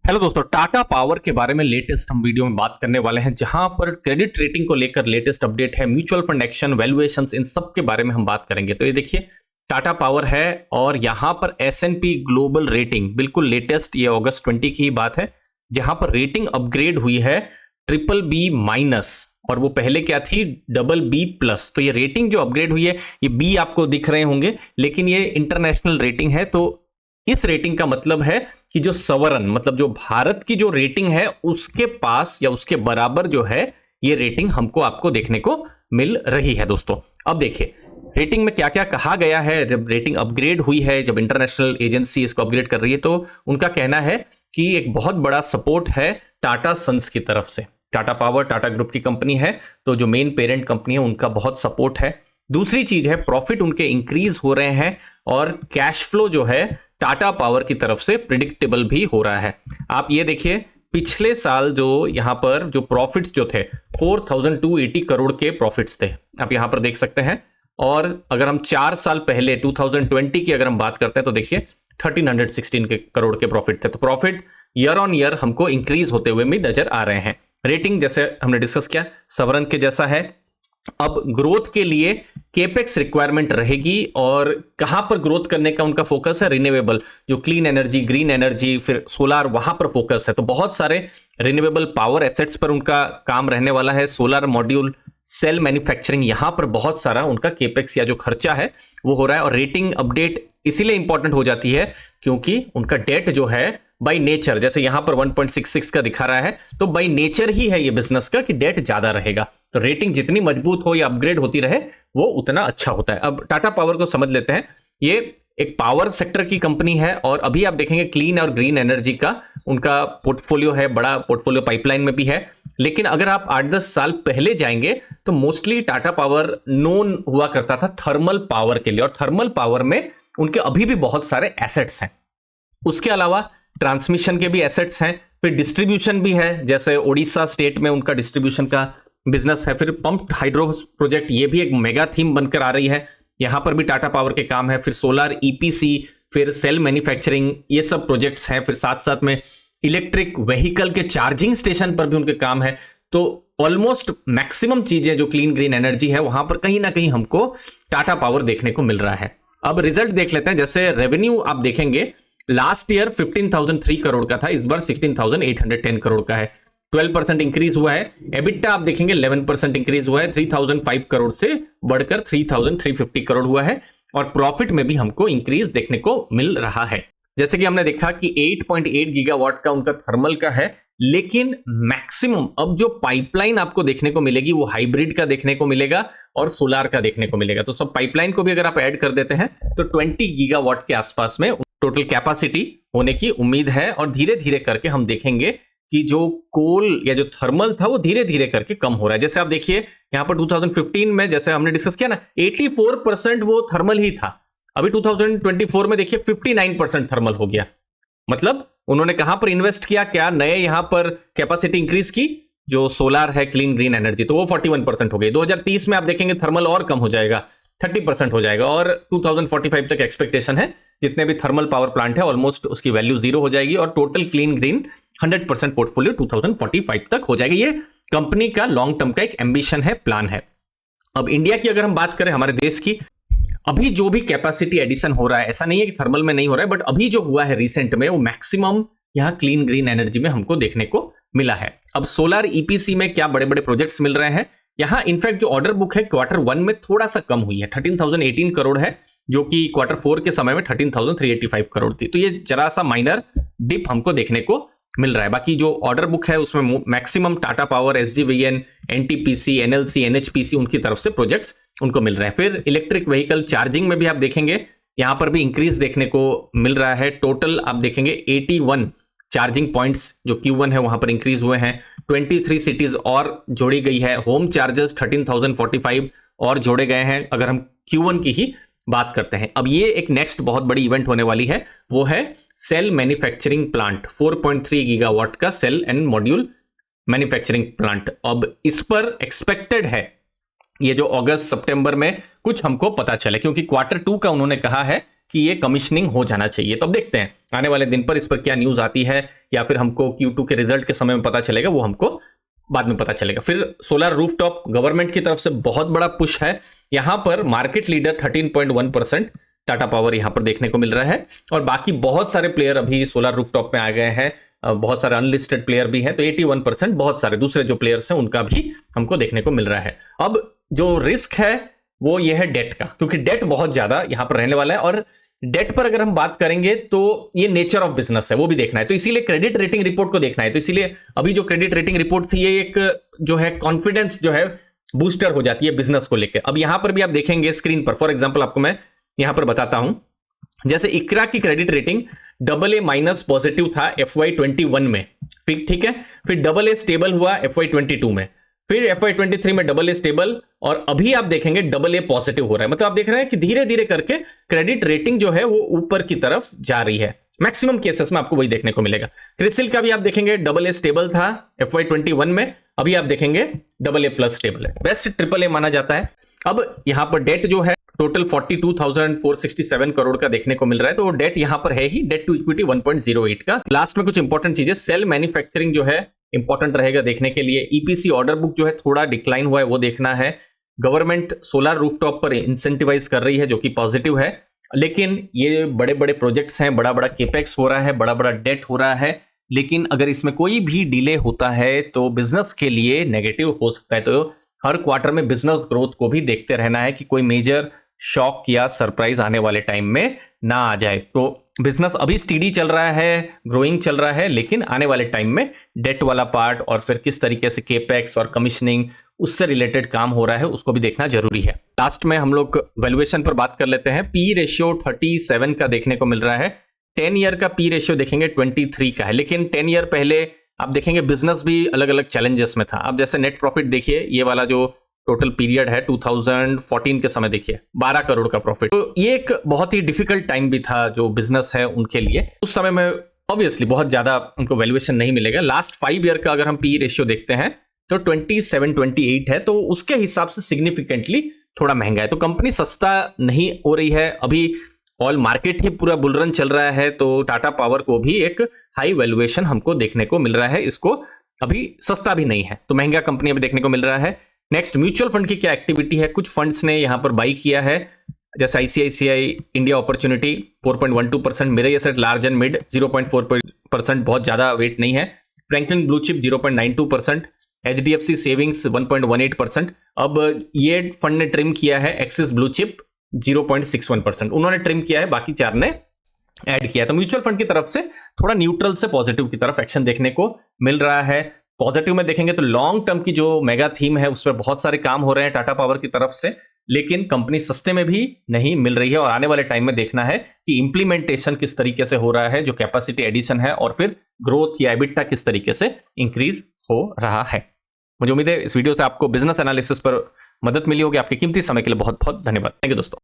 Hello दोस्तों, Tata power के बारे में लेटेस्ट हम वीडियो में बात करने वाले हैं, जहां पर क्रेडिट रेटिंग को लेकर लेटेस्ट अपडेट है, म्यूचुअल फंड एक्शन, वैल्यूएशंस, इन सब के बारे में हम बात करेंगे। तो ये देखिए, टाटा पावर है और यहां पर एस&पी ग्लोबल रेटिंग बिल्कुल लेटेस्ट, ये अगस्त 20 की ही बात है, जहां पर रेटिंग अपग्रेड हुई है BBB- और वो पहले क्या थी BB+। तो ये रेटिंग जो अपग्रेड हुई है, ये बी आपको दिख रहे होंगे, लेकिन ये इंटरनेशनल रेटिंग है। तो इस रेटिंग का मतलब है कि जो सवरन, मतलब जो भारत की जो रेटिंग है, उसके पास या उसके बराबर जो है ये रेटिंग हमको आपको देखने को मिल रही है। दोस्तों अब देखिए रेटिंग में क्या क्या कहा गया है। जब रेटिंग अपग्रेड हुई है, जब इंटरनेशनल एजेंसी इसको अपग्रेड कर रही है, तो उनका कहना है कि एक बहुत बड़ा सपोर्ट है टाटा सन्स की तरफ से। टाटा पावर टाटा ग्रुप की कंपनी है, तो जो मेन पेरेंट कंपनी है उनका बहुत सपोर्ट है। दूसरी चीज है, प्रॉफिट उनके इंक्रीज हो रहे हैं और कैश फ्लो जो है टाटा पावर की तरफ से प्रिडिक्टेबल भी हो रहा है। आप ये देखिए, पिछले साल जो यहां पर जो प्रॉफिट्स जो थे 4280 करोड़ के प्रॉफिट्स थे, आप यहां पर देख सकते हैं। और अगर हम 4 साल पहले 2020 की अगर हम बात करते हैं, तो देखिए 1316 करोड़ के प्रॉफिट थे। तो प्रॉफिट ईयर ऑन ईयर हमको इंक्रीज होते हुए भी नजर आ रहे हैं। रेटिंग जैसे हमने डिस्कस किया सवरन के जैसा है। अब ग्रोथ के लिए केपेक्स रिक्वायरमेंट रहेगी, और कहां पर ग्रोथ करने का उनका फोकस है, रिन्यूएबल, जो क्लीन एनर्जी, ग्रीन एनर्जी, फिर सोलार, वहां पर फोकस है। तो बहुत सारे रिन्यूएबल पावर एसेट्स पर उनका काम रहने वाला है। सोलर मॉड्यूल, सेल मैन्युफैक्चरिंग, यहां पर बहुत सारा उनका केपेक्स या जो खर्चा है वो हो रहा है। और रेटिंग अपडेट इसीलिए इंपॉर्टेंट हो जाती है क्योंकि उनका डेट जो है बाय नेचर, जैसे यहां पर 1.66 का दिखा रहा है, तो बाय नेचर ही है ये बिजनेस का कि डेट ज्यादा रहेगा। तो रेटिंग जितनी मजबूत हो या अपग्रेड होती रहे, वो उतना अच्छा होता है। अब टाटा पावर को समझ लेते हैं। ये एक पावर सेक्टर की कंपनी है, और अभी आप देखेंगे क्लीन और ग्रीन एनर्जी का उनका पोर्टफोलियो है, बड़ा पोर्टफोलियो पाइपलाइन में भी है। लेकिन अगर आप 8-10 साल पहले जाएंगे तो मोस्टली टाटा पावर नोन हुआ करता था थर्मल पावर के लिए, और थर्मल पावर में उनके अभी भी बहुत सारे एसेट्स हैं। उसके अलावा ट्रांसमिशन के भी एसेट्स हैं, फिर डिस्ट्रीब्यूशन भी है, जैसे ओडिशा स्टेट में उनका डिस्ट्रीब्यूशन का बिजनेस है। फिर पंप हाइड्रो प्रोजेक्ट, ये भी एक मेगा थीम बनकर आ रही है, यहां पर भी टाटा पावर के काम है। फिर सोलर ईपीसी, फिर सेल मैन्युफैक्चरिंग, ये सब प्रोजेक्ट्स हैं। फिर साथ साथ में इलेक्ट्रिक व्हीकल के चार्जिंग स्टेशन पर भी उनके काम है। तो ऑलमोस्ट मैक्सिमम चीजें जो क्लीन ग्रीन एनर्जी है, वहां पर कहीं ना कहीं हमको टाटा पावर देखने को मिल रहा है। अब रिजल्ट देख लेते हैं। जैसे रेवेन्यू आप देखेंगे, लास्ट ईयर 15,003 करोड़ का था, इस बार 16,810 करोड़ का है, 12% इंक्रीज हुआ है। एबिटा आप देखेंगे 11% इंक्रीज हुआ है, 3,005 करोड़ से बढ़कर 3,350 करोड़ हुआ है। और प्रॉफिट में भी हमको इंक्रीज देखने को मिल रहा है। जैसे कि हमने देखा कि 8.8 गीगावाट का उनका थर्मल का है, लेकिन मैक्सिमम अब जो पाइपलाइन आपको देखने को मिलेगी वो हाइब्रिड का देखने को मिलेगा और सोलार का देखने को मिलेगा। तो सब पाइपलाइन को भी अगर आप ऐड कर देते हैं तो 20 गीगावाट के आसपास में टोटल कैपेसिटी होने की उम्मीद है। और धीरे धीरे करके हम देखेंगे कि जो कोल या जो थर्मल था वो धीरे धीरे करके कम हो रहा है। जैसे आप देखिए यहां पर 2015 में, जैसे हमने डिस्कस किया ना, 84% वो थर्मल ही था। अभी 2024 में देखिए 59% थर्मल हो गया। मतलब उन्होंने कहां पर इन्वेस्ट किया, क्या नए यहां पर कैपेसिटी इंक्रीज की, जो सोलार है, क्लीन ग्रीन एनर्जी, तो वो 41% हो गई। 2030 में आप देखेंगे थर्मल और कम हो जाएगा, 30% हो जाएगा। और 2045 तक एक्सपेक्टेशन है जितने भी थर्मल पावर प्लांट है ऑलमोस्ट उसकी वैल्यू 0 हो जाएगी, और टोटल क्लीन ग्रीन 100% पोर्टफोलियो 2045 तक हो जाएगा। ये कंपनी का लॉन्ग टर्म का एक एम्बिशन है, प्लान है। अब इंडिया की अगर हम बात करें, हमारे देश की, अभी जो भी कैपेसिटी एडिशन हो रहा है, ऐसा नहीं है कि थर्मल में नहीं हो रहा है, बट अभी जो हुआ है रिसेंट में, वो मैक्सिमम यहां क्लीन ग्रीन एनर्जी में हमको देखने को मिला है। अब सोलर ईपीसी में क्या बड़े बड़े प्रोजेक्ट्स मिल रहे हैं। यहां इनफैक्ट जो ऑर्डर बुक है Q1 में थोड़ा सा कम हुई है, 13,018 करोड़ है, जो कि Q4 के समय में 13,385 करोड़ थी। तो ये जरा सा माइनर डिप हमको देखने को मिल रहा है। बाकी जो ऑर्डर बुक है उसमें maximum Tata power, SJVN, NTPC, NLC, NHPC, उनकी तरफ से प्रोजेक्ट्स उनको मिल रहे हैं। फिर इलेक्ट्रिक व्हीकल चार्जिंग में भी आप देखेंगे यहां पर भी इंक्रीज देखने को मिल रहा है। टोटल आप देखेंगे 81 चार्जिंग पॉइंट्स जो Q1 है वहां पर इंक्रीज हुए हैं। 23 सिटीज और जोड़ी गई है। होम चार्जर्स 13,045 और जोड़े गए हैं, अगर हम Q1 की ही बात करते हैं। अब ये एक नेक्स्ट बहुत बड़ी इवेंट होने वाली है, वो है सेल मैन्युफैक्चरिंग प्लांट, 4.3 गीगावाट का cell and module manufacturing plant. अब इस पर एक्सपेक्टेड है ये जो अगस्त सितंबर में कुछ हमको पता चले, क्योंकि Q2 का उन्होंने कहा है कि ये कमिश्निंग हो जाना चाहिए। तो अब देखते हैं, आने वाले दिन पर इस पर क्या न्यूज आती है या फिर हमको Q2 के रिजल्ट के समय में पता चलेगा, वो हमको बाद में पता चलेगा। फिर सोलर रूफटॉप गवर्नमेंट की तरफ से बहुत बड़ा पुश है। यहां पर मार्केट लीडर 13.1% टाटा पावर यहां पर देखने को मिल रहा है, और बाकी बहुत सारे प्लेयर अभी सोलर रूफटॉप में आ गए हैं, बहुत सारे अनलिस्टेड प्लेयर भी हैं, तो 81% बहुत सारे दूसरे जो प्लेयर्स हैं उनका भी हमको देखने को मिल रहा है। अब जो रिस्क है वो ये है डेट का, क्योंकि डेट बहुत ज्यादा यहां पर रहने वाला है, और डेट पर अगर हम बात करेंगे तो ये नेचर ऑफ बिजनेस है वो भी देखना है, तो इसीलिए क्रेडिट रेटिंग रिपोर्ट को देखना है। तो इसीलिए अभी जो क्रेडिट रेटिंग रिपोर्ट थी ये एक जो है कॉन्फिडेंस जो है बूस्टर हो जाती है बिजनेस को लेकर। अब यहां पर भी आप देखेंगे स्क्रीन पर, फॉर एग्जांपल आपको मैं यहां पर बताता हूं, जैसे इकरा की क्रेडिट रेटिंग AA- पॉजिटिव था FY21 में, ठीक है, फिर AA स्टेबल हुआ FY22 में, फिर FY23 में AA स्टेबल, और अभी आप देखेंगे AA पॉजिटिव हो रहा है। मतलब आप देख रहे हैं कि धीरे धीरे करके क्रेडिट रेटिंग जो है वो ऊपर की तरफ जा रही है। मैक्सिमम केसेस में आपको वही देखने को मिलेगा। क्रिसिल का भी आप देखेंगे AA स्टेबल था FY21 में, अभी आप देखेंगे AA+ स्टेबल है, बेस्ट AAA माना जाता है। अब यहां पर डेट जो है टोटल 42,467 करोड़ का देखने को मिल रहा है, तो डेट यहां पर है ही, डेट टू इक्विटी 1.08 का। लास्ट में कुछ इंपॉर्टेंट चीजें, सेल मैन्युफैक्चरिंग जो है इंपॉर्टेंट रहेगा देखने के लिए। ईपीसी ऑर्डर बुक जो है थोड़ा डिक्लाइन हुआ है वो देखना है। गवर्नमेंट सोलर रूफटॉप पर इंसेंटिवाइज कर रही है जो कि पॉजिटिव है, लेकिन ये बड़े बड़े प्रोजेक्ट्स हैं, बड़ा बड़ा केपेक्स हो रहा है, बड़ा बड़ा डेट हो रहा है, लेकिन अगर इसमें कोई भी डिले होता है तो बिजनेस के लिए नेगेटिव हो सकता है। तो हर क्वार्टर में बिजनेस ग्रोथ को भी देखते रहना है कि कोई मेजर शॉक या सरप्राइज आने वाले टाइम में ना आ जाए। तो बिजनेस अभी स्टीडी चल रहा है, ग्रोइंग चल रहा है, लेकिन आने वाले टाइम में डेट वाला पार्ट और फिर किस तरीके से केपेक्स और कमीशनिंग उससे रिलेटेड काम हो रहा है उसको भी देखना जरूरी है। लास्ट में हम लोग वैल्यूएशन पर बात कर लेते हैं। पी रेशियो 37 का देखने को मिल रहा है। 10 ईयर का पी रेशियो देखेंगे 23 का है, लेकिन 10 ईयर पहले आप देखेंगे बिजनेस भी अलग अलग चैलेंजेस में था। अब जैसे नेट प्रॉफिट देखिए, ये वाला जो टोटल पीरियड है 2014 के समय देखिए 12 करोड़ का प्रॉफिट, तो ये एक बहुत ही डिफिकल्ट टाइम भी था जो बिजनेस है उनके लिए। उस समय में ऑब्वियसली बहुत ज्यादा उनको वैल्यूएशन नहीं मिलेगा। लास्ट 5 ईयर का अगर हम पी रेशियो देखते हैं तो 27-28 है, तो उसके हिसाब से सिग्निफिकेंटली थोड़ा महंगा है। तो कंपनी सस्ता नहीं हो रही है, अभी ऑल मार्केट ही पूरा बुलरन चल रहा है, तो टाटा पावर को भी एक हाई वैल्यूएशन हमको देखने को मिल रहा है। इसको अभी सस्ता भी नहीं है, तो महंगा कंपनी अभी देखने को मिल रहा है। नेक्स्ट, म्यूचुअल फंड की क्या एक्टिविटी है। कुछ फंड्स ने यहां पर बाई किया है, जैसे ICICI इंडिया अपॉर्चुनिटी 4.12%, मेरे एसेट लार्ज एंड मिड 0.4%, बहुत ज्यादा वेट नहीं है। Franklin blue chip 0.92%, HDFC savings 1.18%। अब ये फंड ने ट्रिम किया है एक्सिस ब्लू चिप 0.61%, उन्होंने ट्रिम किया है, बाकी 4 ने ऐड किया। तो म्यूचुअल फंड की तरफ से थोड़ा न्यूट्रल से पॉजिटिव की तरफ एक्शन देखने को मिल रहा है। पॉजिटिव में देखेंगे तो लॉन्ग टर्म की जो मेगा थीम है उस पर बहुत सारे काम हो रहे हैं टाटा पावर की तरफ से, लेकिन कंपनी सस्ते में भी नहीं मिल रही है, और आने वाले टाइम में देखना है कि इंप्लीमेंटेशन किस तरीके से हो रहा है, जो कैपेसिटी एडिशन है, और फिर ग्रोथ या एबिटा किस तरीके से इंक्रीज हो रहा है। मुझे उम्मीद है इस वीडियो से आपको बिजनेस एनालिसिस पर मदद मिली होगी। आपके कीमती समय के लिए बहुत बहुत धन्यवाद। थैंक यू दोस्तों।